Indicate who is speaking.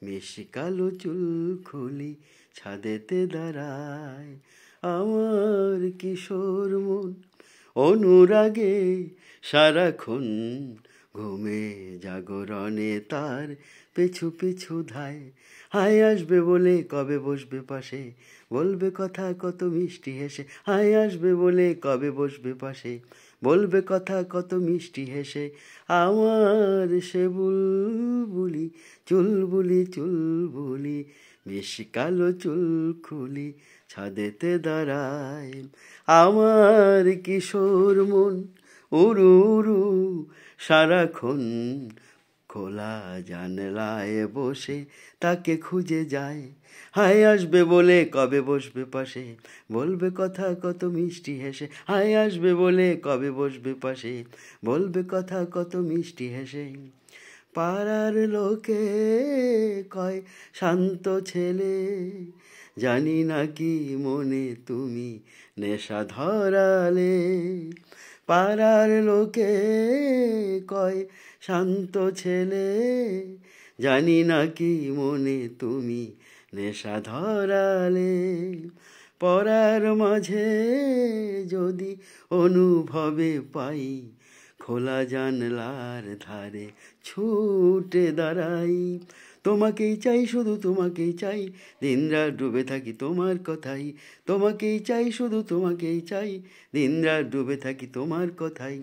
Speaker 1: মিশি কালো চুল খুলি ছাদেতে দাঁড়ায়, আমার কিশোর মন অনুরাগে সারাক্ষণ ঘুমে জাগরণে তার পিছু পিছু ধায়। হায় আসবে বলে কবে বসবে পাশে, বলবে কথা কত মিষ্টি হেসে। হায় আসবে বলে কবে বসবে পাশে, বলবে কথা কত মিষ্টি হেসে। আমার সে বুলবুলি চুলবুলি চুলবুলি, বেশি কালো চুল খুলি ছাদেতে দাঁড়ায়, আমার কিশোর মন উরু উরু সারাক্ষণ খোলা জানলায় বসে তাকে খুঁজে যায়। হায় আসবে বলে কবে বসবে পাশে, বলবে কথা কত মিষ্টি হেসে। হায় আসবে বলে কবে বসবে পাশে, বলবে কথা কত মিষ্টি হেসে। পাড়ার লোকে কয় শান্ত ছেলে, জানি না কি মনে তুমি নেশা ধরালে। পাড়ার লোকে কয় শান্ত ছেলে, জানি না কি মনে তুমি নেশা ধরালে। পড়ার মাঝে যদি অনুভবে পাই, খোলা জানলার ধারে ছুটে দাঁড়াই। তোমাকেই চাই শুধু তোমাকেই চাই, দিনরাত ডুবে থাকি তোমার কথাই। তোমাকেই চাই শুধু তোমাকেই চাই, দিনরাত ডুবে থাকি তোমার কথাই।